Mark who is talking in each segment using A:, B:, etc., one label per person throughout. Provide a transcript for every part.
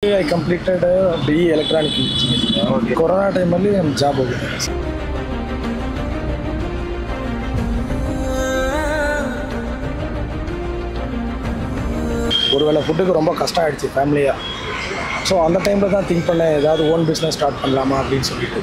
A: I completed BE Electronic Engineering. Okay. Corona time ಅಲ್ಲಿ ನಮ್ಮ job ಹೋಗಿದೆ. ஒருவேளை ஃபுட்டுக்கு ரொம்ப கஷ்டம் ஆயிடுச்சு ஃபேமிலியா. ஸோ அந்த டைமில் தான் திங்க் பண்ணேன் ஏதாவது ஓன் பிஸ்னஸ் ஸ்டார்ட் பண்ணலாமா அப்படின்னு சொல்லிட்டு.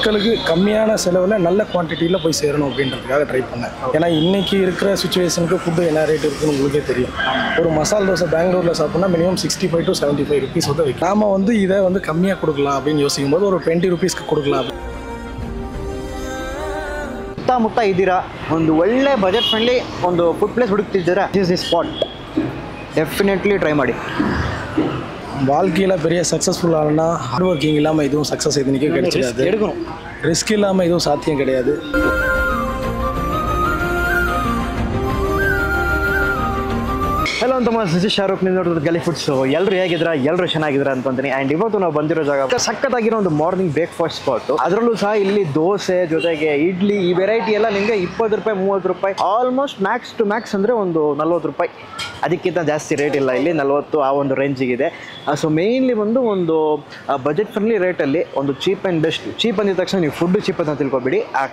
A: மக்களுக்கு கம்மியான செலவில் நல்ல குவான்டிட்டியில் போய் சேரணும் அப்படின்றதுக்காக ட்ரை பண்ணேன். ஏன்னா இன்றைக்கி இருக்கிற சுச்சுவேஷனுக்கு ஃபுட்டு என்ன ரேட் இருக்குன்னு உங்களுக்கே தெரியும். ஒரு மசால் தோசை பெங்களூரில் சாப்பிட்னா மினிமம் 65 to 75 rupees வந்து வைக்கும். நாம் வந்து இதை வந்து கம்மியாக கொடுக்கலாம் அப்படின்னு யோசிக்கும் போது ஒரு 20 rupeesக்கு கொடுக்கலாம்.
B: ಸುತ್ತಮುತ್ತ ಇದ್ದೀರಾ, ಒಂದು ಒಳ್ಳೆ ಬಜೆಟ್ ಫ್ರೆಂಡ್ಲಿ ಒಂದು ಫುಡ್ ಪ್ಲೇಸ್ ಹುಡುಕ್ತಿದ್ದೀರಾ, this is spot, definitely try ಮಾಡಿ.
A: வாழ்க்கையில் பெரிய சக்ஸஸ்ஃபுல் ஆகணும்னா ஹார்ட் ஒர்க்கிங் இல்லாமல் எதுவும் சக்ஸஸ் எதுனிக்கும் கிடைச்சிடாது.
B: எடுக்கணும்,
A: ரிஸ்க் இல்லாமல் எதுவும் சாத்தியம் கிடையாது.
B: ಹಲೋ ಅಂತಮ್ಮ, ದಿಸ್ ಶಾರುಖ್, ನೀವು ನೋಡಿದ್ರೆ ಗಲಿ ಫುಡ್ಸು. ಎಲ್ಲರೂ ಹೇಗಿದ್ದೀರಾ? ಎಲ್ಲರೂ ಚೆನ್ನಾಗಿದ್ದೀರಾ ಅನ್ಕೊಂತೀನಿ. ಆ್ಯಂಡ್ ಇವತ್ತು ನಾವು ಬಂದಿರೋ ಜಾಗ ಸಕ್ಕತ್ತಾಗಿರೋ ಒಂದು ಮಾರ್ನಿಂಗ್ ಬ್ರೇಕ್ಫಾಸ್ಟ್ ಸ್ಪಾಟು. ಅದರಲ್ಲೂ ಸಹ ಇಲ್ಲಿ ದೋಸೆ ಜೊತೆಗೆ ಇಡ್ಲಿ, ಈ ವೆರೈಟಿ ಎಲ್ಲ ನಿಮಗೆ 20 ರೂಪಾಯಿ 30 ರೂಪಾಯಿ, ಆಲ್ಮೋಸ್ಟ್ ಮ್ಯಾಕ್ಸ್ ಟು ಮ್ಯಾಕ್ಸ್ ಅಂದರೆ ಒಂದು 40 ರೂಪಾಯಿ, ಅದಕ್ಕಿಂತ ಜಾಸ್ತಿ ರೇಟ್ ಇಲ್ಲ ಇಲ್ಲಿ. 40 ಆ ಒಂದು ರೇಂಜಿಗಿದೆ. ಸೊ ಮೇಯ್ನ್ಲಿ ಒಂದು ಬಜೆಟ್ ಫ್ರೆಂಡ್ಲಿ ರೇಟಲ್ಲಿ ಒಂದು ಚೀಪ್ ಆ್ಯಂಡ್ ಬೆಸ್ಟ್. ಚೀಪ್ ಅಂದಿದ ತಕ್ಷಣ ನೀವು ಫುಡ್ ಚೀಪ್ ಅಂತ ತಿಳ್ಕೊಬೇಡಿ, ಆ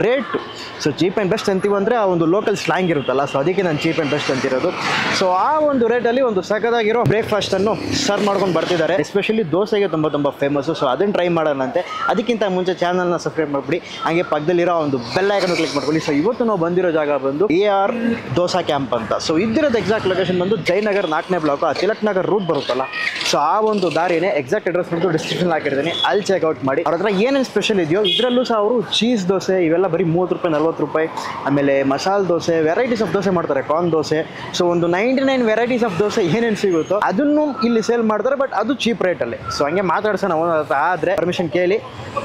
B: rate. So cheap and best ಅಂತೀವಿ ಅಂದರೆ ಆ ಒಂದು ಲೋಕಲ್ ಸ್ಲ್ಯಾಂಗ್ ಇರುತ್ತಲ್ಲ, ಸೊ ಅದಕ್ಕೆ ನಾನು ಚೀಪ್ ಆ್ಯಂಡ್ ಬೆಸ್ಟ್ ಅಂತಿರೋದು. ಸೊ ಆ ಒಂದು ರೇಟಲ್ಲಿ ಒಂದು ಸಖತ್ತಾಗಿರೋ ಬ್ರೇಕ್ಫಾಸ್ಟನ್ನು ಸರ್ವ್ ಮಾಡ್ಕೊಂಡು ಬರ್ತಿದ್ದಾರೆ. ಎಸ್ಪೆಷಲಿ ದೋಸೆಗೆ ತುಂಬ ಫೇಮಸ್ಸು. ಸೊ ಅದನ್ನು ಟ್ರೈ ಮಾಡೋಣಂತೆ. ಅದಕ್ಕಿಂತ ಮುಂಚೆ ಚಾನಲ್ನ ಸಬ್ಸ್ಕ್ರೈಬ್ ಮಾಡಿಬಿಡಿ, ಹಾಗೆ ಪಕ್ಕದಲ್ಲಿರೋ ಒಂದು ಬೆಲ್ ಐಕನ್ ಕ್ಲಿಕ್ ಮಾಡ್ಕೊಳ್ಳಿ. ಸೊ ಇವತ್ತು ನಾವು ಬಂದಿರೋ ಜಾಗ ಬಂದು AR ದೋಸಾ ಕ್ಯಾಂಪ್ ಅಂತ. ಸೊ ಇದ್ದಿರೋದು ಎಕ್ಸಾಕ್ಟ್ ಲೊಕೇಶನ್ ಬಂದು ಜಯನಗರ್ 4ನೇ ಬ್ಲಾಕ್, ಆ ತಿಲಕ್ ನಗರ್ ರೂಟ್ ಬರುತ್ತಲ್ಲ, ಸೊ ಆ ಒಂದು ದಾರಿನೇ. ಎಕ್ಸಾಕ್ಟ್ ಅಡ್ರೆಸ್ ಬಂದು ಡಿಸ್ಕ್ರಿಪ್ಷನ್ ಹಾಕಿರ್ತೀನಿ, ಅಲ್ಲಿ ಚೆಕ್ಔಟ್ ಮಾಡಿ. ಅವ್ರ ಹತ್ರ ಏನೇನು ಸ್ಪೆಷಲ್ ಇದೆಯೋ ಇದರಲ್ಲೂ ಸಹ ಅವರು ಚೀಸ್ ದೋಸೆ ಇವೆಲ್ಲ ಬರೀ 30 ರೂಪಾಯಿ 40 ರೂಪಾಯಿ, ಆಮೇಲೆ ಮಸಾಲೆ ದೋಸೆ, ವೆರೈಟೀಸ್ ಆಫ್ ದೋಸೆ ಮಾಡ್ತಾರೆ, ಕಾರ್ನ್ ದೋಸೆ. ಸೊ ಒಂದು 99 ವೆರೈಟೀಸ್ ಆಫ್ ದೋಸೆ ಏನೇನು ಸಿಗುತ್ತೋ ಅದನ್ನು ಇಲ್ಲಿ ಸೇಲ್ ಮಾಡ್ತಾರೆ, ಬಟ್ ಅದು ಚೀಪ್ ರೇಟಲ್ಲಿ. ಸೊ ಹಂಗೆ ಮಾತಾಡ್ಸೋಣ ಆದರೆ ಪರ್ಮಿಷನ್ ಕೇಳಿ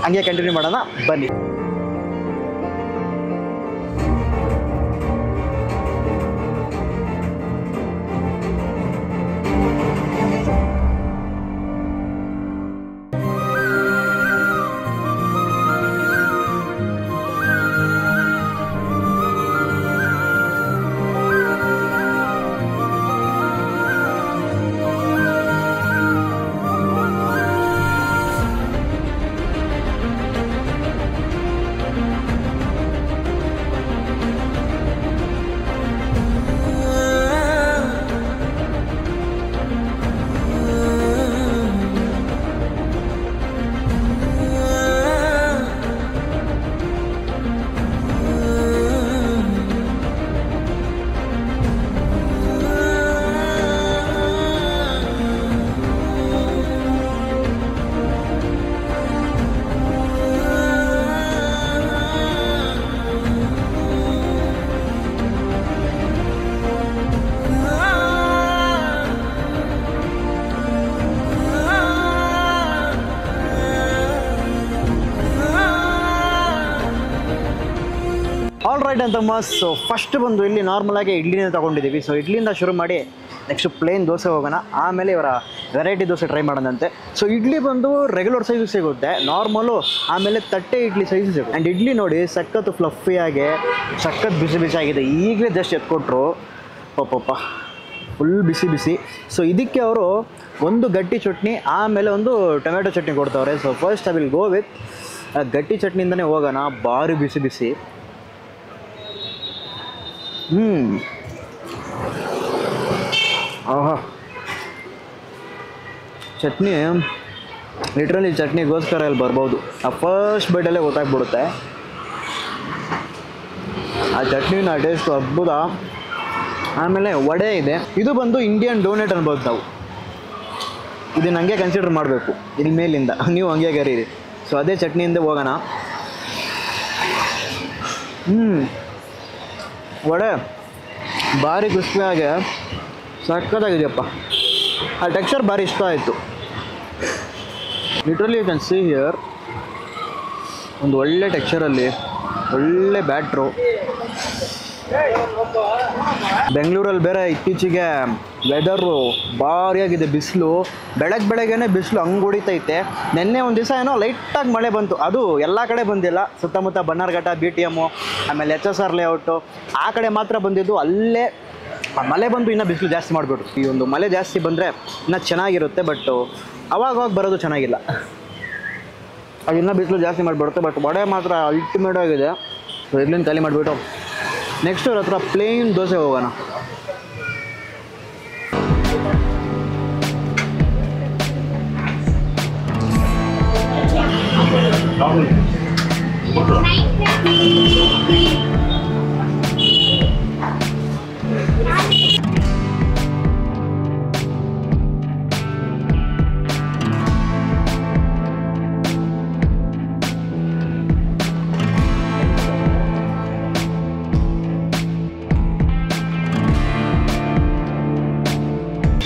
B: ಹಂಗೆ ಕಂಟಿನ್ಯೂ ಮಾಡೋಣ ಬನ್ನಿ. ಆಲ್ ರೈಟ್ ಅಂತಮ್ಮ. ಸೊ ಫಸ್ಟ್ ಬಂದು ಇಲ್ಲಿ ನಾರ್ಮಲಾಗಿ ಇಡ್ಲಿನೇ ತೊಗೊಂಡಿದ್ದೀವಿ. ಸೊ ಇಡ್ಲಿಯಿಂದ ಶುರು ಮಾಡಿ ನೆಕ್ಸ್ಟ್ ಪ್ಲೇನ್ ದೋಸೆ ಹೋಗೋಣ, ಆಮೇಲೆ ಇವರ ವೆರೈಟಿ ದೋಸೆ ಟ್ರೈ ಮಾಡೋಣಂತೆ. ಸೊ ಇಡ್ಲಿ ಬಂದು ರೆಗ್ಯುಲರ್ ಸೈಜು ಸಿಗುತ್ತೆ, ನಾರ್ಮಲು, ಆಮೇಲೆ ತಟ್ಟೆ ಇಡ್ಲಿ ಸೈಜು ಸಿಗುತ್ತೆ. ಆ್ಯಂಡ್ ಇಡ್ಲಿ ನೋಡಿ ಸಖತ್ತು ಫ್ಲಫಿಯಾಗಿ ಸಖತ್ ಬಿಸಿ ಆಗಿದೆ. ಈಗಲೇ ಜಸ್ಟ್ ಎತ್ಕೊಟ್ರು, ಪಾಪ ಫುಲ್ ಬಿಸಿ. ಸೊ ಇದಕ್ಕೆ ಅವರು ಒಂದು ಗಟ್ಟಿ ಚಟ್ನಿ ಆಮೇಲೆ ಒಂದು ಟೊಮೆಟೊ ಚಟ್ನಿ ಕೊಡ್ತಾವ್ರೆ. So first I will go with ಗಟ್ಟಿ ಚಟ್ನಿಯಿಂದನೇ ಹೋಗೋಣ. ಭಾರಿ ಬಿಸಿ. ಆಹಾ, ಚಟ್ನಿ ಲಿಟ್ರಲಿ ಚಟ್ನಿಗೋಸ್ಕರ ಇಲ್ಲಿ ಬರ್ಬೋದು. ಆ ಫಸ್ಟ್ ಬೈಟಲ್ಲೇ ಗೊತ್ತಾಗ್ಬಿಡುತ್ತೆ ಆ ಚಟ್ನಿನ ಟೇಸ್ಟು ಅದ್ಭುತ. ಆಮೇಲೆ ವಡೆ ಇದೆ, ಇದು ಬಂದು ಇಂಡಿಯನ್ ಡೋನೆಟ್ ಅನ್ಬೋದು ನಾವು. ಇದನ್ನ ಹಂಗೆ ಕನ್ಸಿಡರ್ ಮಾಡಬೇಕು ಇಲ್ಲಿ ಮೇಲಿಂದ, ನೀವು ಹಂಗೆ ಕರೀರಿ. ಸೊ ಅದೇ ಚಟ್ನಿಯಿಂದ ಹೋಗೋಣ. ವಡೆ ಭಾರಿ ಕ್ರಿಸ್ಪಿಯಾಗಿ ಸಕ್ಕತ್ತಾಗಿದೆಯಪ್ಪ. ಆ ಟೆಕ್ಸ್ಚರ್ ಭಾರಿ ಇಷ್ಟ ಆಯಿತು. Literally you can see here ಒಂದು ಒಳ್ಳೆ ಟೆಕ್ಸ್ಚರಲ್ಲಿ ಒಳ್ಳೆ ಬ್ಯಾಟ್ರು. ಬೆಂಗಳೂರಲ್ಲಿ ಬೇರೆ ಇತ್ತೀಚೆಗೆ ವೆದರು ಭಾರಿಯಾಗಿದೆ, ಬಿಸಿಲು ಬೆಳಗ್ಗೆನೇ ಬಿಸಿಲು ಹಂಗೆ ಹೊಡಿತೈತೆ. ನಿನ್ನೆ ಒಂದು ದಿವಸ ಏನೋ ಲೈಟಾಗಿ ಮಳೆ ಬಂತು, ಅದು ಎಲ್ಲ ಕಡೆ ಬಂದಿಲ್ಲ. ಸುತ್ತಮುತ್ತ ಬನ್ನಾರ್ಘಟ್ಟ, BTM, ಆಮೇಲೆ HSR ಲೇಔಟು ಆ ಕಡೆ ಮಾತ್ರ ಬಂದಿದ್ದು. ಅಲ್ಲೇ ಮಳೆ ಬಂದು ಇನ್ನೂ ಬಿಸಿಲು ಜಾಸ್ತಿ ಮಾಡಿಬಿಟ್ರು. ಈ ಒಂದು ಮಳೆ ಜಾಸ್ತಿ ಬಂದರೆ ಇನ್ನೂ ಚೆನ್ನಾಗಿರುತ್ತೆ, ಬಟ್ ಅವಾಗ ಬರೋದು ಚೆನ್ನಾಗಿಲ್ಲ. ಅದು ಇನ್ನೂ ಬಿಸಿಲು ಜಾಸ್ತಿ ಮಾಡಿಬಿಡುತ್ತೆ. ಬಟ್ ವಡೆ ಮಾತ್ರ ಅಲ್ಟಿಮೇಟ್ ಆಗಿದೆ. ಸೊ ಇಲ್ಲಿಂದ ಖಾಲಿ ಮಾಡಿಬಿಟ್ಟು ನೆಕ್ಸ್ಟ್ ಅವ್ರ ಹತ್ರ ಪ್ಲೇನ್ ದೋಸೆ ಹೋಗೋಣ.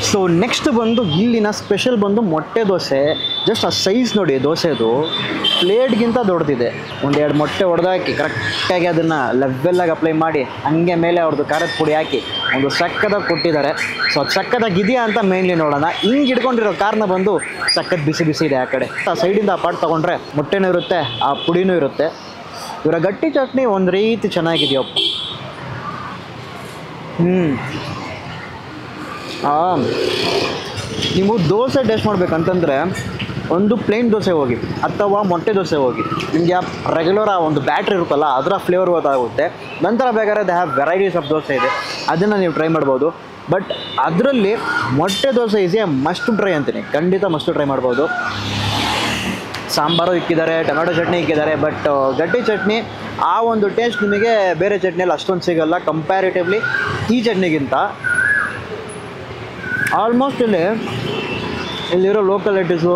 B: ಸೊ ನೆಕ್ಸ್ಟ್ ಬಂದು ಇಲ್ಲಿನ ಸ್ಪೆಷಲ್ ಬಂದು ಮೊಟ್ಟೆ ದೋಸೆ. ಜಸ್ಟ್ ಆ ಸೈಜ್ ನೋಡಿ ದೋಸೆದು, ಪ್ಲೇಟ್ಗಿಂತ ದೊಡ್ಡದಿದೆ. ಒಂದೆರಡು ಮೊಟ್ಟೆ ಹೊಡೆದಾಕಿ ಕರೆಕ್ಟಾಗಿ ಅದನ್ನು ಲೆವೆಲ್ಲಾಗಿ ಅಪ್ಲೈ ಮಾಡಿ ಹಂಗೆ ಮೇಲೆ ಅವ್ರದ್ದು ಖಾರದ ಪುಡಿ ಹಾಕಿ ಒಂದು ಸಕ್ಕದಾಗಿ ಕೊಟ್ಟಿದ್ದಾರೆ. ಸೊ ಅದು ಸಕ್ಕದಾಗಿ ಇದೆಯಾ ಅಂತ ಮೇನ್ಲಿ ನೋಡೋಣ. ಹಿಂಗೆ ಇಟ್ಕೊಂಡಿರೋ ಕಾರಣ ಬಂದು ಸಕ್ಕತ್ ಬಿಸಿ ಬಿಸಿ ಇದೆ. ಆ ಕಡೆ ಆ ಸೈಡಿಂದ ಆ ಪಾಟ್ ತೊಗೊಂಡ್ರೆ ಮೊಟ್ಟೆನೂ ಇರುತ್ತೆ, ಆ ಪುಡಿನೂ ಇರುತ್ತೆ. ಇವರ ಗಟ್ಟಿ ಚಟ್ನಿ ಒಂದು ರೀತಿ ಚೆನ್ನಾಗಿದೆಯಪ್ಪ. ನೀವು ದೋಸೆ ಟೇಸ್ಟ್ ಮಾಡ್ಬೇಕಂತಂದರೆ ಒಂದು ಪ್ಲೇನ್ ದೋಸೆ ಹೋಗಿ ಅಥವಾ ಮೊಟ್ಟೆ ದೋಸೆ ಹೋಗಿ. ನಿಮಗೆ ಆ ರೆಗ್ಯುಲರ್ ಆ ಒಂದು ಬ್ಯಾಟ್ರಿ ಇರುತ್ತಲ್ಲ ಅದರ ಫ್ಲೇವರ್ ಗೊತ್ತಾಗುತ್ತೆ. ನಂತರ ಬೇಕಾದ್ರೆ they have varieties of dosa ಇದೆ, ಅದನ್ನು ನೀವು ಟ್ರೈ ಮಾಡ್ಬೋದು. ಬಟ್ ಅದರಲ್ಲಿ ಮೊಟ್ಟೆ dosa is A must try ಅಂತೀನಿ, ಖಂಡಿತ ಮಸ್ಟ್ ಟ್ರೈ ಮಾಡ್ಬೋದು. ಸಾಂಬಾರು ಇಕ್ಕಿದ್ದಾರೆ, ಟೊಮೆಟೊ ಚಟ್ನಿ ಇಕ್ಕಿದ್ದಾರೆ. ಬಟ್ ಗಟ್ಟಿ ಚಟ್ನಿ ಆ ಒಂದು ಟೇಸ್ಟ್ ನಿಮಗೆ ಬೇರೆ ಚಟ್ನಿಯಲ್ಲಿ ಅಷ್ಟೊಂದು ಸಿಗೋಲ್ಲ ಕಂಪ್ಯಾರಿಟಿವ್ಲಿ ಈ ಚಟ್ನಿಗಿಂತ. ಆಲ್ಮೋಸ್ಟ್ ಇಲ್ಲಿರೋ ಲೋಕಲಿಟೀಸು,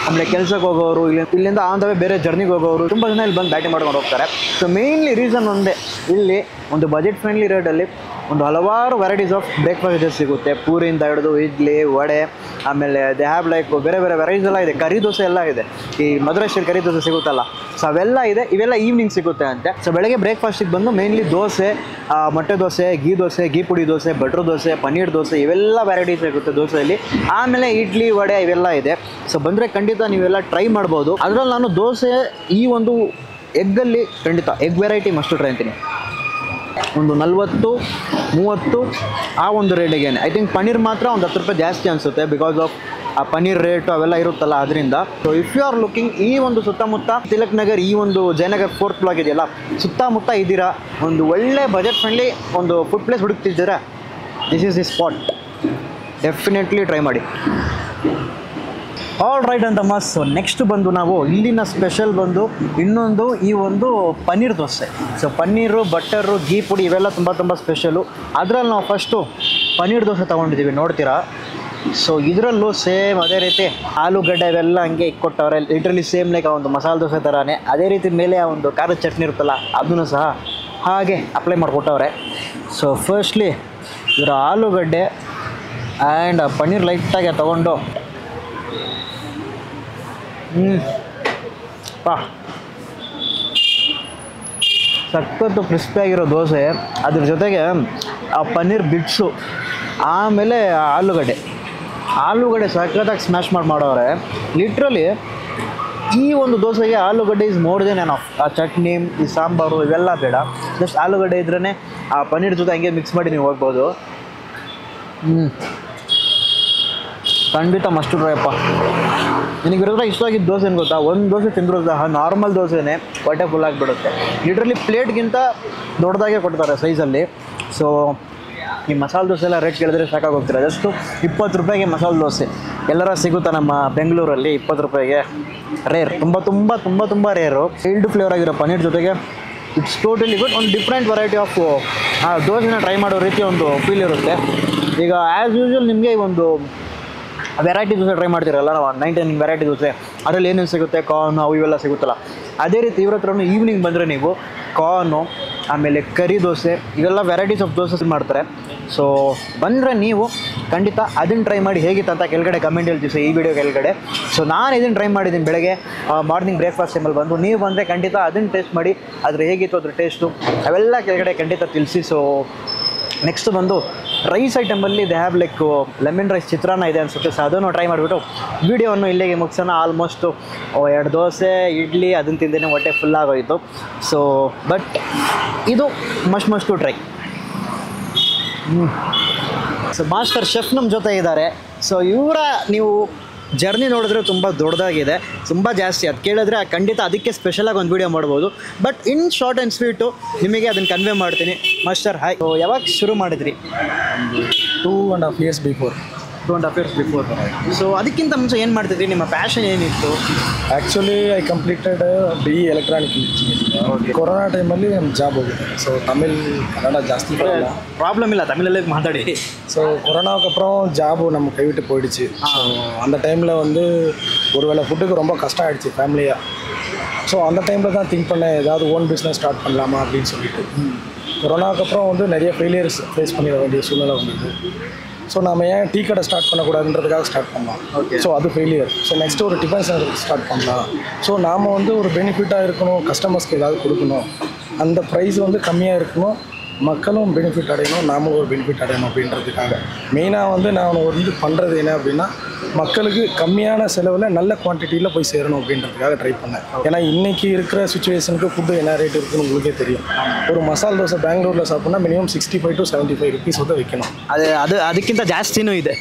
B: ಆಮೇಲೆ ಕೆಲಸಕ್ಕೆ ಹೋಗೋರು, ಇಲ್ಲಿಂದ ಆನ್ ದ ವೇ ಬೇರೆ ಜರ್ನಿಗೆ ಹೋಗೋರು ತುಂಬ ಜನ ಇಲ್ಲಿ ಬಂದು ಬ್ಯಾಟಿಂಗ್ ಮಾಡ್ಕೊಂಡು ಹೋಗ್ತಾರೆ. ಸೊ ಮೇನ್ಲಿ ರೀಸನ್ ಒಂದೇ, ಇಲ್ಲಿ ಒಂದು ಬಜೆಟ್ ಫ್ರೆಂಡ್ಲಿ ರೇಟಲ್ಲಿ ಒಂದು ಹಲವಾರು ವೆರೈಟೀಸ್ ಆಫ್ ಬ್ರೇಕ್ಫಾಸ್ಟ್ ಸಿಗುತ್ತೆ. ಪೂರಿಯಿಂದ ಹಿಡಿದು ಇಡ್ಲಿ, ವಡೆ, ಆಮೇಲೆ ದೇ ಹ್ಯಾವ್ ಲೈಕ್ ಬೇರೆ ಬೇರೆ ವೆರೈಟೀಸ್ ಎಲ್ಲ ಇದೆ. ಕರಿ ದೋಸೆ ಎಲ್ಲ ಇದೆ, ಈ ಮಧುರೈ ಸ್ಟೈಲ್ ಕರಿ ದೋಸೆ ಸಿಗುತ್ತಲ್ಲ, ಸೊ ಅವೆಲ್ಲ ಇದೆ. ಇವೆಲ್ಲ ಈವ್ನಿಂಗ್ ಸಿಗುತ್ತೆ ಅಂತೆ. ಸೊ ಬೆಳಗ್ಗೆ ಬ್ರೇಕ್ಫಾಸ್ಟಿಗೆ ಬಂದು ಮೇನ್ಲಿ ದೋಸೆ, ಮೊಟ್ಟೆ ದೋಸೆ, ಘೀ ಪುಡಿ ದೋಸೆ, ಬಟ್ರ್ ದೋಸೆ, ಪನ್ನೀರ್ ದೋಸೆ, ಇವೆಲ್ಲ ವೆರೈಟೀಸ್ ಸಿಗುತ್ತೆ ದೋಸೆಯಲ್ಲಿ. ಆಮೇಲೆ ಇಡ್ಲಿ, ವಡೆ ಇವೆಲ್ಲ ಇದೆ. ಸೊ ಬಂದರೆ ಖಂಡಿತ ನೀವೆಲ್ಲ ಟ್ರೈ ಮಾಡ್ಬೋದು. ಅದರಲ್ಲಿ ನಾನು ದೋಸೆ ಈ ಒಂದು ಎಗ್ಗಲ್ಲಿ ಖಂಡಿತ ಎಗ್ ವೆರೈಟಿ ಮಸ್ಟ್ ಟ್ರೈ ಅಂತೀನಿ. ಒಂದು 40-30 ಆ ಒಂದು ರೇಟಿಗೇನೆ. ಐ ಥಿಂಕ್ ಪನ್ನೀರ್ ಮಾತ್ರ ಒಂದು 10 ರೂಪಾಯಿ ಜಾಸ್ತಿ ಅನಿಸುತ್ತೆ, ಬಿಕಾಸ್ ಆಫ್ ಆ ಪನ್ನೀರ್ ರೇಟು ಅವೆಲ್ಲ ಇರುತ್ತಲ್ಲ ಅದರಿಂದ. So if you are looking ಈ ಒಂದು ಸುತ್ತಮುತ್ತ ತಿಲಕ್ ನಗರ್, ಈ ಒಂದು ಜಯನಗರ್ 4th ಬ್ಲಾಕ್ ಇದೆಯಲ್ಲ, ಸುತ್ತಮುತ್ತ ಇದ್ದೀರಾ, ಒಂದು ಒಳ್ಳೆ ಬಜೆಟ್ ಫ್ರೆಂಡ್ಲಿ ಒಂದು ಫುಡ್ ಪ್ಲೇಸ್ ಹುಡುಕ್ತಿದ್ದೀರಾ, this is the spot. Definitely try ಮಾಡಿ. ಆಲ್ ರೈಟ್ ಅಂತಮ್ಮ. ಸೊ ನೆಕ್ಸ್ಟ್ ಬಂದು ನಾವು ಇಲ್ಲಿನ ಸ್ಪೆಷಲ್ ಬಂದು ಇನ್ನೊಂದು ಈ ಒಂದು ಪನ್ನೀರ್ ದೋಸೆ. ಸೊ ಪನ್ನೀರು, ಬಟರು, ಘೀ ಪುಡಿ ಇವೆಲ್ಲ ತುಂಬ ಸ್ಪೆಷಲು. ಅದರಲ್ಲಿ ನಾವು ಫಸ್ಟು ಪನ್ನೀರ್ ದೋಸೆ ತೊಗೊಂಡಿದ್ದೀವಿ, ನೋಡ್ತೀರಾ. ಸೊ ಇದರಲ್ಲೂ ಸೇಮ್ ಅದೇ ರೀತಿ ಆಲೂಗಡ್ಡೆ ಇವೆಲ್ಲ ಹಂಗೆ ಇಟ್ಕೊಟ್ಟವ್ರೆ, ಲಿಟ್ರಲಿ ಸೇಮ್ ಲೈಕ್ ಆ ಒಂದು ಮಸಾಲೆ ದೋಸೆ ಥರನೇ. ಅದೇ ರೀತಿ ಮೇಲೆ ಆ ಒಂದು ಖಾರದ ಚಟ್ನಿ ಇರುತ್ತಲ್ಲ ಅದನ್ನು ಸಹ ಹಾಗೆ ಅಪ್ಲೈ ಮಾಡಿಕೊಟ್ಟವ್ರೆ. ಸೊ ಫಸ್ಟ್ಲಿ ಇದರ ಆಲೂಗಡ್ಡೆ ಆ್ಯಂಡ್ ಪನ್ನೀರ್ ಲೈಟಾಗಿ ತೊಗೊಂಡು ಸಖತ್ತು ಕ್ರಿಸ್ಪಿಯಾಗಿರೋ ದೋಸೆ, ಅದ್ರ ಜೊತೆಗೆ ಆ ಪನ್ನೀರ್ ಬಿಟ್ಸು, ಆಮೇಲೆ ಆಲೂಗಡ್ಡೆ ಸಖತ್ತಾಗಿ ಸ್ಮ್ಯಾಶ್ ಮಾಡೋರೆ. ಲಿಟ್ರಲಿ ಈ ಒಂದು ದೋಸೆಗೆ ಆಲೂಗಡ್ಡೆ ಇಸ್ ಮೋರ್ ದೆನ್ ಎನಫ್. ಆ ಚಟ್ನಿ, ಈ ಸಾಂಬಾರು ಇವೆಲ್ಲ ಬೇಡ, ಜಸ್ಟ್ ಆಲೂಗಡ್ಡೆ ಇದ್ರೇ ಆ ಪನ್ನೀರ್ ಜೊತೆ ಹಂಗೆ ಮಿಕ್ಸ್ ಮಾಡಿ ನೀವು ಹೋಗ್ಬೋದು. ಖಂಡಿತ ಮಸ್ಟ್ ಟ್ರೈ ಅಪ್ಪ. ನನಗೆ ಇರೋದ್ರ ಇಷ್ಟ ಆಗಿದ್ದು ದೋಸೆ ಏನು ಗೊತ್ತಾ, ಒಂದು ದೋಸೆ ತಿಂದರೂ ಸಹ ನಾರ್ಮಲ್ ದೋಸೆನೇ ಹೊಟ್ಟೆ ಫುಲ್ ಆಗಿಬಿಡುತ್ತೆ. ಲಿಟ್ರಲಿ ಪ್ಲೇಟ್ಗಿಂತ ದೊಡ್ಡದಾಗೆ ಕೊಡ್ತಾರೆ ಸೈಜಲ್ಲಿ. ಸೊ ಈ ಮಸಾಲೆ ದೋಸೆ ಎಲ್ಲ ರೇಟ್ ಕೇಳಿದ್ರೆ ಸಾಕಾಗೋಗ್ತೀರ. ಜಸ್ಟು 20 ರೂಪಾಯಿಗೆ ಮಸಾಲೆ ದೋಸೆ ಎಲ್ಲರ ಸಿಗುತ್ತಾ ನಮ್ಮ ಬೆಂಗಳೂರಲ್ಲಿ. 20 ರೂಪಾಯಿಗೆ ರೇರ್, ತುಂಬ ರೇರು. ಚೈಲ್ಡ್ ಫ್ಲೇವರ್ ಆಗಿರೋ ಪನ್ನೀರ್ ಜೊತೆಗೆ ಇಟ್ಸ್ ಟೋಟಲಿ ಗುಡ್. ಒಂದು ಡಿಫ್ರೆಂಟ್ ವೆರೈಟಿ ಆಫ್ ಆ ದೋಸೆನ ಟ್ರೈ ಮಾಡೋ ರೀತಿ ಒಂದು ಫೀಲ್ ಇರುತ್ತೆ. ಈಗ ಆ್ಯಸ್ ಯೂಶ್ವಲ್ ನಿಮಗೆ ಒಂದು ವೆರೈಟಿ ದೋಸೆ ಟ್ರೈ ಮಾಡ್ತೀರಲ್ಲ, ನಾವು 9-10 ವೆರೈಟಿ ದೋಸೆ, ಅದರಲ್ಲಿ ಏನೇನು ಸಿಗುತ್ತೆ, ಕಾರ್ನ್ ಅವು ಇವೆಲ್ಲ ಸಿಗುತ್ತಲ್ಲ, ಅದೇ ರೀತಿ ಇವ್ರ ಹತ್ರನೂ ಈವ್ನಿಂಗ್ ಬಂದರೆ ನೀವು ಕಾರ್ನು ಆಮೇಲೆ ಕರಿ ದೋಸೆ, ಇವೆಲ್ಲ ವೆರೈಟೀಸ್ ಆಫ್ ದೋಸೆ ಮಾಡ್ತಾರೆ. ಸೊ ಬಂದರೆ ನೀವು ಖಂಡಿತ ಅದನ್ನು ಟ್ರೈ ಮಾಡಿ ಹೇಗಿತ್ತು ಅಂತ ಕೆಳಗಡೆ ಕಮೆಂಟಲ್ಲಿ ತಿಳಿಸಿ ಈ ವಿಡಿಯೋ ಕೆಳಗಡೆ. ಸೊ ನಾನು ಇದನ್ನು ಟ್ರೈ ಮಾಡಿದ್ದೀನಿ ಬೆಳಗ್ಗೆ ಮಾರ್ನಿಂಗ್ ಬ್ರೇಕ್ಫಾಸ್ಟ್ ಟೈಮಲ್ಲಿ ಬಂದು. ನೀವು ಬಂದರೆ ಖಂಡಿತ ಅದನ್ನು ಟೇಸ್ಟ್ ಮಾಡಿ, ಅದ್ರ ಹೇಗಿತ್ತು ಅದ್ರ ಟೇಸ್ಟು ಅವೆಲ್ಲ ಕೆಳಗಡೆ ಖಂಡಿತ ತಿಳಿಸಿ. ಸೊ ನೆಕ್ಸ್ಟ್ ಬಂದು ರೈಸ್ ಐಟಮಲ್ಲಿ they have like lemon rice chitranna ಇದೆ ಅನಿಸುತ್ತೆ. ಸೊ ಅದನ್ನು ಟ್ರೈ ಮಾಡಿಬಿಟ್ಟು ವಿಡಿಯೋವನ್ನು ಇಲ್ಲಿಗೆ ಮುಗಿಸೋಣ. ಆಲ್ಮೋಸ್ಟು 2 ದೋಸೆ ಇಡ್ಲಿ ಅದನ್ನು ತಿಂದೇನೆ ಹೊಟ್ಟೆ ಫುಲ್ ಆಗೋಯಿತು. ಸೊ ಬಟ್ ಇದು must to try. So master chef ನಮ್ಮ ಜೊತೆ ಇದ್ದಾರೆ. ಸೊ ಇವರ ನೀವು ಜರ್ನಿ ನೋಡಿದ್ರೆ ತುಂಬ ದೊಡ್ಡದಾಗಿದೆ, ತುಂಬ ಜಾಸ್ತಿ. ಅದು ಕೇಳಿದ್ರೆ ಖಂಡಿತ ಅದಕ್ಕೆ ಸ್ಪೆಷಲಾಗಿ ಒಂದು ವೀಡಿಯೋ ಮಾಡ್ಬೋದು. But in short and sweet ನಿಮಗೆ ಅದನ್ನು ಕನ್ವೆ ಮಾಡ್ತೀನಿ. ಮಾಸ್ಟರ್ ಹಾಯ್, ಯಾವಾಗ ಶುರು ಮಾಡಿದ್ರಿ?
A: 2.5 years before.
B: 2.5 years before. So ಅದಕ್ಕಿಂತ ಮುಂಚೆ ಏನು ಮಾಡ್ತಿದ್ರಿ? ನಿಮ್ಮ ಪ್ಯಾಷನ್ ಏನಿತ್ತು?
A: Actually I completed BE electronic engineering. Corona ಟೈಮಲ್ಲಿ ನಮ್ಮ ಜಾಬ್ ಹೋಗಿದೆ. ಸೊ ತಮಿಳ್ ಕನ್ನಡ ಜಾಸ್ತಿ ಬರಲ್ಲ,
B: ப்ராப்ளம் இல்லை, தமிழ்லே மாத்தாடி.
A: ஸோ கொரோனாவுக்கு அப்புறம் ஜாபு நம்ம கைவிட்டு போயிடுச்சு. ஸோ அந்த டைமில் வந்து ஒருவேளை ஃபுட்டுக்கு ரொம்ப கஷ்டம் ஆகிடுச்சு ஃபேமிலியாக. ஸோ அந்த டைமில் தான் திங்க் பண்ணேன் ஏதாவது ஓன் பிஸ்னஸ் ஸ்டார்ட் பண்ணலாமா அப்படின்னு சொல்லிட்டு. கொரோனாவுக்கு அப்புறம் வந்து நிறைய ஃபெயிலியர்ஸ் ஃபேஸ் பண்ணிட வேண்டிய சூழ்நிலை வந்தது. ஸோ நம்ம ஏன் டீ கடை ஸ்டார்ட் பண்ணக்கூடாதுன்றதுக்காக ஸ்டார்ட் பண்ணலாம். ஸோ அது ஃபெயிலியர். ஸோ நெக்ஸ்ட்டு ஒரு டிஃபன் சென்டர் ஸ்டார்ட் பண்ணலாம். ஸோ நாம் வந்து ஒரு பெனிஃபிட்டாக இருக்கணும், கஸ்டமர்ஸ்க்கு ஏதாவது கொடுக்கணும், அந்த ப்ரைஸ் வந்து கம்மியாக இருக்கணும், மக்களும் பெனிஃபிட் அடையணும், நாமளும் ஒரு பெனிஃபிட் அடையணும் அப்படின்றதுக்காக மெயினாக வந்து நான் வந்து பண்ணுறது என்ன அப்படின்னா மக்களுக்கு கம்மியான செலவில் நல்ல குவான்டிட்டியில் போய் சேரணும் அப்படின்றதுக்காக ட்ரை பண்ணேன். ஏன்னா இன்றைக்கி இருக்கிற சுச்சுவேஷனுக்கு ஃபுட்டு என்ன ரேட் இருக்குன்னு உங்களுக்கே தெரியும். ஒரு மசால் தோசை பெங்களூரில் சாப்பிட்னா மினிமம் 65 to 75 rupees வந்து வைக்கணும்.
B: ಅದಕ್ಕಿಂತ ಜಾಸ್ತಿನೂ ಇದೆ.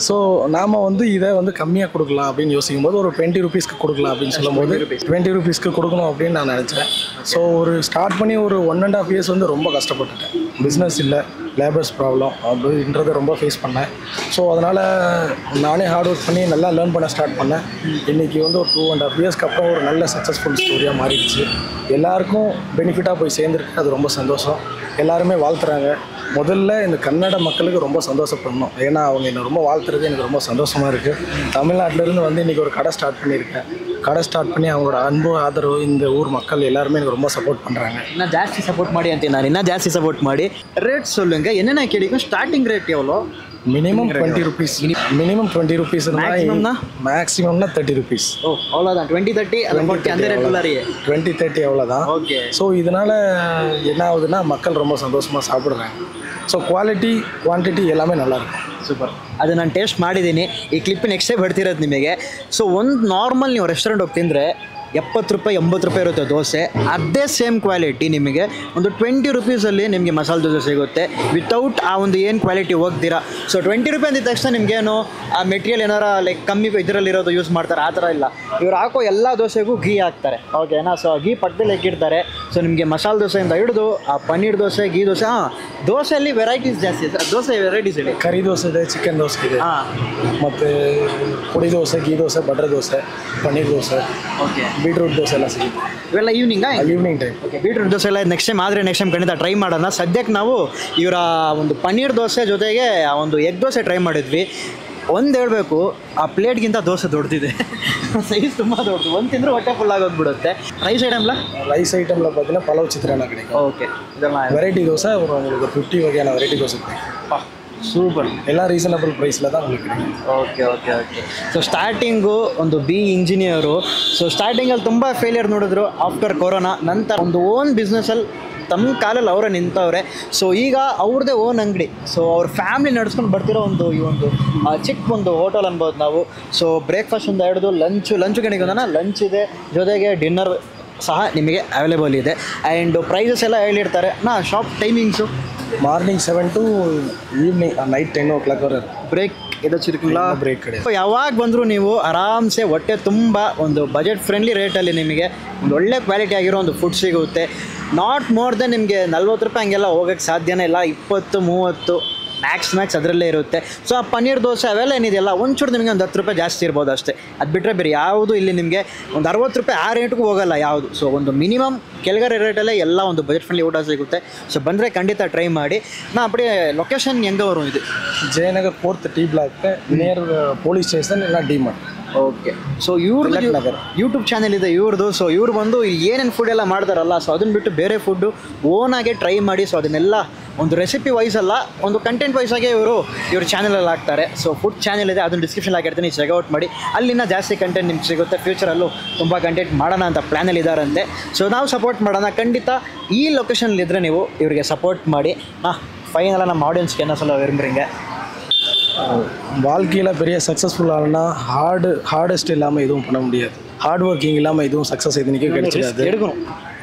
A: ஸோ நாம் வந்து இதை வந்து கம்மியாக கொடுக்கலாம் அப்படின்னு யோசிக்கும் போது ஒரு 20 rupeesக்கு கொடுக்கலாம் அப்படின்னு சொல்லும்போது 20 rupeesக்கு கொடுக்கணும் அப்படின்னு நான் நினச்சேன். ஸோ ஒரு ஸ்டார்ட் பண்ணி ஒரு 1.5 years வந்து ரொம்ப கஷ்டப்பட்டுட்டேன். பிஸ்னஸ் இல்லை, லேபர்ஸ் ப்ராப்ளம் அப்படின்றத ரொம்ப ஃபேஸ் பண்ணேன். ஸோ அதனால் நானே ஹார்ட் ஒர்க் பண்ணி நல்லா லேர்ன் பண்ண ஸ்டார்ட் பண்ணேன். இன்றைக்கி வந்து ஒரு 2.5 yearsக்கு அப்புறம் ஒரு நல்ல சக்ஸஸ்ஃபுல் ஸ்டோரியாக மாறிடுச்சு. எல்லாருக்கும் பெனிஃபிட்டாக போய் சேர்ந்துருக்கு. அது ரொம்ப சந்தோஷம். எல்லாருமே வாழ்த்துறாங்க. முதல்ல இந்த கன்னட மக்களுக்கு ரொம்ப சந்தோஷப்படணும். ஏன்னா அவங்க என்னை ரொம்ப வாழ்த்துறது எனக்கு ரொம்ப சந்தோஷமாக இருக்குது. தமிழ்நாட்டிலேருந்து வந்து இன்றைக்கி ஒரு கடை ஸ்டார்ட் பண்ணியிருக்கேன். கடை ஸ்டார்ட் பண்ணி அவங்களோட அன்பு ஆதரவு இந்த ஊர் மக்கள் எல்லாருமே எனக்கு ரொம்ப சப்போர்ட் பண்ணுறாங்க.
B: இன்னும் ಜಾಸ್ತಿ ಸಪೋರ್ಟ್ ಮಾಡಿ ಅಂತ ನಾನು ಇನ್ನೂ ಜಾಸ್ತಿ ಸಪೋರ್ಟ್ ಮಾಡಿ. ರೇಟ್ சொல்லுங்க, என்னென்ன கிடைக்கும்? ஸ்டார்டிங் ரேட் எவ்வளோ?
A: Minimum 20 rupees. Minimum 20 rupees. மேக்ஸிமம்னா 30 rupees.
B: ஓ அவ்வளோதான். 20-30 அந்த ரேட் உள்ளாரியே 20-30
A: அவ்வளோதான்.
B: ஓகே.
A: ஸோ இதனால் என்ன ஆகுதுன்னா மக்கள் ரொம்ப சந்தோஷமாக சாப்பிட்றாங்க. ஸோ ಕ್ವಾಲಿಟಿ ಕ್ವಾಂಟಿಟಿ ಎಲ್ಲಾமே ನಲ್ಲಾಯಿರುತ್ತೆ.
B: ಸೂಪರ್. ಅದು ನಾನು ಟೇಸ್ಟ್ ಮಾಡಿದ್ದೀನಿ. ಈ ಕ್ಲಿಪ್ ನೆಕ್ಸ್ಟ್ ಟೈಮ್ ಬರ್ತಿರೋದು ನಿಮಗೆ. ಸೊ ಒಂದು ನಾರ್ಮಲ್ ನೀವು ರೆಸ್ಟೋರೆಂಟ್ ಹೋಗಿ ತಿಂದರೆ 70 ರೂಪಾಯಿ 80 ರೂಪಾಯಿ ಇರುತ್ತೆ ದೋಸೆ. ಅದೇ ಸೇಮ್ ಕ್ವಾಲಿಟಿ ನಿಮಗೆ ಒಂದು 20 rupeesಲ್ಲಿ ನಿಮಗೆ ಮಸಾಲೆ ದೋಸೆ ಸಿಗುತ್ತೆ ವಿತೌಟ್ ಆ ಒಂದು ಏನು ಕ್ವಾಲಿಟಿ ಹೋಗ್ತೀರಾ. ಸೊ 20 ರೂಪಾಯಿ ಅಂದಿದ ತಕ್ಷಣ ನಿಮಗೇನು ಆ ಮೆಟೀರಿಯಲ್ ಏನಾರ ಲೈಕ್ ಕಮ್ಮಿ ಇದರಲ್ಲಿರೋದು ಯೂಸ್ ಮಾಡ್ತಾರೆ, ಆ ಥರ ಇಲ್ಲ. ಇವ್ರು ಹಾಕೋ ಎಲ್ಲ ದೋಸೆಗೂ ಘೀ ಹಾಕ್ತಾರೆ, ಓಕೆನಾ. ಸೊ ಘೀ ಪಕ್ಕದಲ್ಲಿ ಹಾಕಿರ್ತಾರೆ. ಸೊ ನಿಮಗೆ ಮಸಾಲೆ ದೋಸೆಯಿಂದ ಹಿಡಿದು ಆ ಪನ್ನೀರ್ ದೋಸೆ, ಘೀ ದೋಸೆ, ದೋಸೆಯಲ್ಲಿ ವೆರೈಟೀಸ್ ಜಾಸ್ತಿ ಇದೆ. ದೋಸೆ ವೆರೈಟೀಸ್ ಇದೆ.
A: ಕರಿ ದೋಸೆ ಇದೆ, ಚಿಕನ್ ದೋಸೆ ಇದೆ, ಮತ್ತು podi dosa, ghee dosa, butter dosa, paneer dosa,
B: okay,
A: beetroot dosa ಎಲ್ಲ ಸಿಗುತ್ತೆ.
B: ಇವೆಲ್ಲ evening time.
A: Okay,
B: beetroot dosa ಎಲ್ಲ ನೆಕ್ಸ್ಟ್ ಟೈಮ್ ಖಂಡಿತ ಟ್ರೈ ಮಾಡೋಣ. ಸದ್ಯಕ್ಕೆ ನಾವು ಇವರ ಒಂದು ಪನ್ನೀರ್ ದೋಸೆ ಜೊತೆಗೆ ಒಂದು ಎಗ್ ದೋಸೆ ಟ್ರೈ ಮಾಡಿದ್ವಿ. ಒಂದು ಹೇಳಬೇಕು, ಆ ಪ್ಲೇಟ್ಗಿಂತ ದೋಸೆ ದೊಡ್ಡದಿದೆ. ಸೈಜ್ ತುಂಬ ದೊಡ್ಡದು. ಒಂದು ತಿಂದರೆ ಹೊಟ್ಟೆ ಫುಲ್ ಆಗೋಗ್ಬಿಡುತ್ತೆ. ರೈಸ್ ಐಟಮ್ல
A: பார்த்தீங்கன்னா பலவ் சித்ரானா கிடைக்கும்.
B: ஓகே, இதெல்லாம்
A: வெரைட்டி தோசை உங்களுக்கு 50 வகையான வெரைட்டி தோசை கிடைக்கும்.
B: ಸೂಪರ್.
A: ಎಲ್ಲ ರೀಸನಬಲ್ ಪ್ರೈಸ್ல தான் உங்களுக்கு கிடைக்கும்.
B: ಓಕೆ. ಸೊ ಸ್ಟಾರ್ಟಿಂಗು ಒಂದು BE ಇಂಜಿನಿಯರು. ಸೊ ಸ್ಟಾರ್ಟಿಂಗಲ್ಲಿ ತುಂಬ ಫೇಲಿಯರ್ ನೋಡಿದ್ರು. ಆಫ್ಟರ್ ಕೊರೋನಾ ನಂತರ ಒಂದು ಓನ್ ಬಿಸ್ನೆಸ್ಸಲ್ಲಿ ತಮ್ಮ ಕಾಲಲ್ಲಿ ಅವರೇ ನಿಂತವ್ರೆ. ಸೊ ಈಗ ಅವ್ರದ್ದೇ ಓನ್ ಅಂಗಡಿ. ಸೊ ಅವ್ರ ಫ್ಯಾಮಿಲಿ ನಡೆಸ್ಕೊಂಡು ಬರ್ತಿರೋ ಈ ಒಂದು ಚಿಕ್ಕ ಒಂದು ಹೋಟೆಲ್ ಅನ್ಬೋದು ನಾವು. ಸೊ ಬ್ರೇಕ್ಫಾಸ್ಟ್ ಒಂದು ಹಿಡಿದು ಲಂಚ್ ಕಡೆಗೆ ಲಂಚ್ ಇದೆ, ಜೊತೆಗೆ ಡಿನ್ನರ್ ಸಹ ನಿಮಗೆ ಅವೈಲೇಬಲ್ ಇದೆ. ಆ್ಯಂಡ್ ಪ್ರೈಸಸ್ ಎಲ್ಲ ಹೇಳಿರ್ತಾರೆ. Shop timings
A: morning 7 to evening night 10 o'clock
B: break ಎದೋಚಿರ್ಕಿಲ್ಲ.
A: ಬ್ರೇಕ್ ಕಡೆ
B: ಯಾವಾಗ ಬಂದರೂ ನೀವು ಆರಾಮ್ಸೆ ಹೊಟ್ಟೆ ತುಂಬ ಒಂದು ಬಜೆಟ್ ಫ್ರೆಂಡ್ಲಿ ರೇಟಲ್ಲಿ ನಿಮಗೆ ಒಂದು ಒಳ್ಳೆ ಕ್ವಾಲಿಟಿ ಆಗಿರೋ ಒಂದು ಫುಡ್ ಸಿಗುತ್ತೆ. ನಾಟ್ ಮೋರ್ ದೆನ್ ನಿಮಗೆ 40 ರೂಪಾಯಿ ಹಂಗೆಲ್ಲ ಹೋಗೋಕ್ಕೆ ಸಾಧ್ಯನೇ ಇಲ್ಲ. 20-30 ಮ್ಯಾಕ್ಸ್ ಅದರಲ್ಲೇ ಇರುತ್ತೆ. ಸೊ ಆ ಪನ್ನೀರ್ ದೋಸೆ ಅವೆಲ್ಲ ಏನಿದೆಯಲ್ಲ ಒಂಚೂರು ನಿಮಗೆ ಒಂದು 10 ರೂಪಾಯಿ ಜಾಸ್ತಿ ಇರ್ಬೋದು ಅಷ್ಟೇ. ಅದು ಬಿಟ್ಟರೆ ಬೇರೆ ಯಾವುದು ಇಲ್ಲಿ ನಿಮಗೆ ಒಂದು 60 ರೂಪಾಯಿ ಆ ರೇಟ್ಗೂ ಹೋಗೋಲ್ಲ ಯಾವುದು. ಸೊ ಒಂದು ಮಿನಿಮಮ್ ಕೆಳಗಡೆ ರೇಟಲ್ಲೇ ಎಲ್ಲ ಒಂದು ಬಜೆಟ್ ಫ್ರೆಂಡ್ಲಿ ಊಟ ಸಿಗುತ್ತೆ. ಸೊ ಬಂದರೆ ಖಂಡಿತ ಟ್ರೈ ಮಾಡಿ. அப்படியே ಲೊಕೇಶನ್ ಹೆಂಗೆ ವரும் ಇದು?
A: Jayanagar 4th T block near police station ಇಲ್ಲ ಡಿಮಾರ್ಟ್.
B: ಓಕೆ. ಸೊ ಇವ್ರದ್ದು
A: ತಿಲಕ್ ನಗರ್.
B: ಯೂಟ್ಯೂಬ್ ಚಾನೆಲ್ ಇದೆ ಇವ್ರದ್ದು. ಸೊ ಇವ್ರು ಬಂದು ಏನೇನು ಫುಡ್ ಎಲ್ಲ ಮಾಡ್ತಾರಲ್ಲ, ಸೊ ಅದನ್ನ ಬಿಟ್ಟು ಬೇರೆ ಫುಡ್ಡು ಓನಾಗೆ ಟ್ರೈ ಮಾಡಿ, ಸೊ ಅದನ್ನೆಲ್ಲ ಒಂದು ರೆಸಿಪಿ ವೈಸ್ ಅಲ್ಲ, ಒಂದು ಕಂಟೆಂಟ್ ವೈಸಾಗೆ ಇವ್ರ ಚಾನಲಲ್ಲಿ ಹಾಕ್ತಾರೆ. ಸೊ ಫುಡ್ ಚಾನಲ್ ಇದೆ, ಅದನ್ನು ಡಿಸ್ಕ್ರಿಪ್ಷನ್ ಹಾಕಿರ್ತೀನಿ, ಚೆಕ್ಔಟ್ ಮಾಡಿ. ಅಲ್ಲಿನ ಜಾಸ್ತಿ ಕಂಟೆಂಟ್ ನಿಮ್ಗೆ ಸಿಗುತ್ತೆ. ಫ್ಯೂಚರಲ್ಲೂ ತುಂಬ ಕಂಟೆಂಟ್ ಮಾಡೋಣ ಅಂತ ಪ್ಲ್ಯಾನಲ್ಲಿ ಇದ್ದಾರಂತೆ. ಸೊ ನಾವು ಸಪೋರ್ಟ್ ಮಾಡೋಣ. ಖಂಡಿತ ಈ ಲೊಕೇಶನ್ಲಿದ್ದರೆ ನೀವು ಇವರಿಗೆ ಸಪೋರ್ಟ್ ಮಾಡಿ. ஃபைனலாக நம்ம ஆடியன்ஸ்க்கு என்ன சொல்ல விரும்புகிறீங்க?
A: வாழ்க்கையில் பெரிய சக்ஸஸ்ஃபுல் ஆகணும்னா ஹார்டஸ்ட் இல்லாமல் எதுவும் பண்ண முடியாது. ஹார்ட் ஒர்க்கிங் இல்லாமல் எதுவும் சக்ஸஸ் எதுனிக்கும் கிடைச்சிடாது.
B: எடுக்கணும்.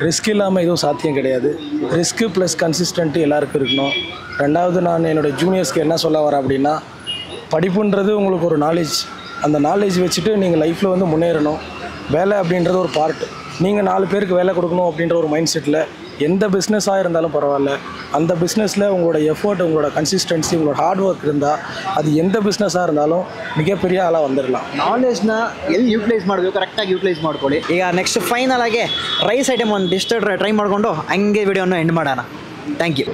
A: ரிஸ்க் இல்லாமல் எதுவும் சாத்தியம் கிடையாது. ரிஸ்க்கு ப்ளஸ் கன்சிஸ்டன்ட்டு எல்லாருக்கும் இருக்கணும். ரெண்டாவது நான் என்னோடய ஜூனியர்ஸ்க்கு என்ன சொல்ல வரேன் அப்படின்னா, படிப்புன்றது உங்களுக்கு ஒரு நாலேஜ். அந்த நாலேஜ் வச்சுட்டு நீங்கள் லைஃப்பில் வந்து முன்னேறணும். வேலை அப்படின்றது ஒரு பார்ட். நீங்கள் 4 பேருக்கு வேலை கொடுக்கணும் அப்படின்ற ஒரு மைண்ட் செட்டில் எந்த பிஸ்னஸாக இருந்தாலும் பரவாயில்ல, அந்த பிஸ்னஸில் உங்களோட எஃபர்ட், உங்களோட கன்சிஸ்டன்சி, உங்களோட ஹார்ட் ஒர்க் இருந்தால் அது எந்த ಬಿಸ್ನೆಸ್ಸಾக இருந்தாலும் மிகப்பெரிய ಆಳಾಗಿ வந்துಡலாம்.
B: ನಾಲೆಜ್ನ ಎಲ್ಲಿ ಯೂಟಿಲೈಸ್ ಮಾಡಬೇಕು ಕರೆಕ್ಟಾಗಿ ಯೂಟಿಲೈಸ್ ಮಾಡ್ಕೊಳ್ಳಿ. ಈಗ ನೆಕ್ಸ್ಟ್ ಫೈನಲ್ ಆಗಿ ರೈಸ್ ಐಟಮ್ ಒಂದು ಡಿಶ್ ಟ್ರೈ ಮಾಡಿಕೊಂಡು ಹಂಗೆ ವಿಡಿಯೋನ ಎಂಡ್ ಮಾಡೋಣ. Thank you.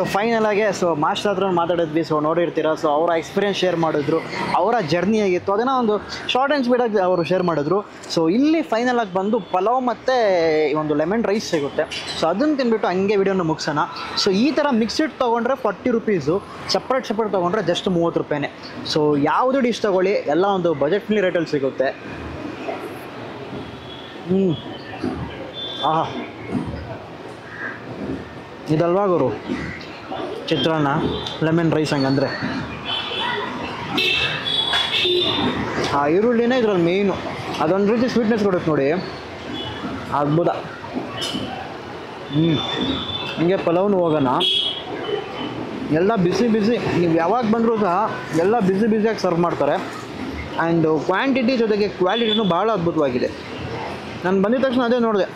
B: ಸೊ ಫೈನಲ್ ಆಗಿ ಮಾಸ್ಟರ್ ಹತ್ರ ಮಾತಾಡಿದ್ವಿ. ಸೊ ನೋಡಿರ್ತೀರ. ಸೊ ಅವರ ಎಕ್ಸ್ಪೀರಿಯನ್ಸ್ ಶೇರ್ ಮಾಡಿದ್ರು, ಅವರ ಜರ್ನಿ ಆಗಿತ್ತು, ಅದನ್ನು ಒಂದು ಶಾರ್ಟ್ ಆ್ಯಂಡ್ ಸ್ಪೀಡಾಗಿ ಅವರು ಶೇರ್ ಮಾಡಿದ್ರು. ಸೊ ಇಲ್ಲಿ ಫೈನಲ್ ಆಗಿ ಬಂದು ಪಲಾವ್ ಮತ್ತು ಒಂದು ಲೆಮನ್ ರೈಸ್ ಸಿಗುತ್ತೆ. ಸೊ ಅದನ್ನು ತಿಂದ್ಬಿಟ್ಟು ಹಂಗೆ ವಿಡಿಯೋನ ಮುಗಿಸೋಣ. ಸೊ ಈ ಥರ ಮಿಕ್ಸ್ಡ್ ತೊಗೊಂಡ್ರೆ 40 ರುಪೀಸು, ಸಪ್ರೇಟ್ ತೊಗೊಂಡ್ರೆ ಜಸ್ಟ್ 30 ರೂಪಾಯಿನೇ. ಸೊ ಯಾವುದು ಡಿಶ್ ತೊಗೊಳ್ಳಿ ಎಲ್ಲ ಒಂದು ಬಜೆಟ್ ಫ್ರೀ ರೇಟಲ್ಲಿ ಸಿಗುತ್ತೆ. ಆಹಾ, ಇದಲ್ವಾ ಗುರು ಚಿತ್ರಾನ್ನ ಲೆಮನ್ ರೈಸ್ ಹಂಗಂದರೆ. ಆ ಈರುಳ್ಳಿನೇ ಇದ್ರಲ್ಲಿ ಮೇಯ್ನು, ಅದೊಂದು ರೀತಿ ಸ್ವೀಟ್ನೆಸ್ ಕೊಡುತ್ತೆ ನೋಡಿ, ಅದ್ಭುತ. ಹಿಂಗೆ ಪಲಾವ್ನು ಹೋಗೋಣ. ಎಲ್ಲ ಬಿಸಿ ಬಿಸಿ, ನೀವು ಯಾವಾಗ ಬಂದರೂ ಸಹ ಎಲ್ಲ ಬಿಸಿ ಬಿಸಿಯಾಗಿ ಸರ್ವ್ ಮಾಡ್ತಾರೆ. ಆ್ಯಂಡ್ ಕ್ವಾಂಟಿಟಿ ಜೊತೆಗೆ ಕ್ವಾಲಿಟಿನೂ ಭಾಳ ಅದ್ಭುತವಾಗಿದೆ. ನಾನು ಬಂದಿದ ತಕ್ಷಣ ಅದೇ ನೋಡಿದೆ,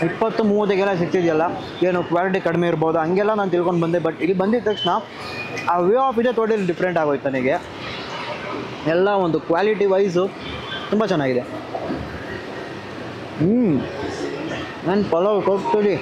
B: 20-30 ಸಿಗ್ತಿದೆಯಲ್ಲ, ಏನು ಕ್ವಾಲಿಟಿ ಕಡಿಮೆ ಇರ್ಬೋದು ಹಂಗೆಲ್ಲ ನಾನು ತಿಳ್ಕೊಂಡು ಬಂದೆ. ಬಟ್ ಇಲ್ಲಿ ಬಂದಿದ ತಕ್ಷಣ ಆ ವೇ ಆಫ್ ಇದೆ ಟೋಟಲಿ ಡಿಫ್ರೆಂಟ್ ಆಗೋಯ್ತು ನನಗೆ. ಎಲ್ಲ ಒಂದು ಕ್ವಾಲಿಟಿ ವೈಸು ತುಂಬ ಚೆನ್ನಾಗಿದೆ. ನನ್ನ ಪಲಾವ್ ಟೋಟಲಿ